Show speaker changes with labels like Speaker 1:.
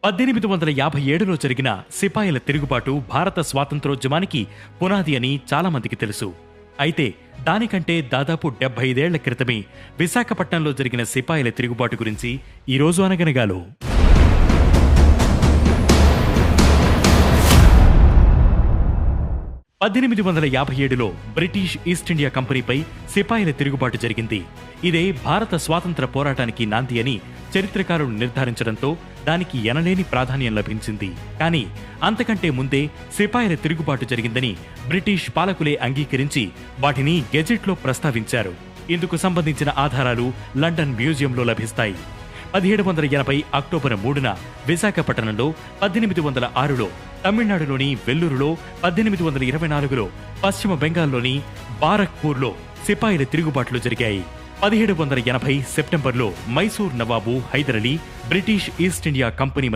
Speaker 1: 1857లో జరిగిన సిపాయిల తిరుగుబాటు భారత స్వాతంత్రోద్యమానికి పునాది అని చాలామందికి తెలుసు. అయితే దానికంటే దాదాపు 75 ఏళ్ల క్రితమే విశాఖపట్నంలో జరిగిన సిపాయిల తిరుగుబాటు గురించి ఈరోజు అనగనగాలో 1857లో బ్రిటిష్ ఈస్ట్ ఇండియా కంపెనీపై సిపాయిల తిరుగుబాటు జరిగింది. ఇదే భారత స్వాతంత్ర పోరాటానికి నాంది అని చరిత్రకారులు నిర్ధారించడంతో దానికి ఎనలేని ప్రాధాన్యం లభించింది. కానీ అంతకంటే ముందే సిపాయిల తిరుగుబాటు జరిగిందని బ్రిటిష్ పాలకులే అంగీకరించి వాటిని గెజెట్లో ప్రస్తావించారు. ఇందుకు సంబంధించిన ఆధారాలు లండన్ మ్యూజియంలో లభిస్తాయి. 1780 అక్టోబర్ 3న విశాఖపట్నంలో, 1806లో తమిళనాడులోని వెల్లూరులో, 1824లో పశ్చిమ బెంగాల్లోని బారక్పూర్లో సిపాయిల తిరుగుబాట్లు జరిగాయి. 1780 సెప్టెంబర్లో మైసూర్ నవాబు Hyder Ali, British East India company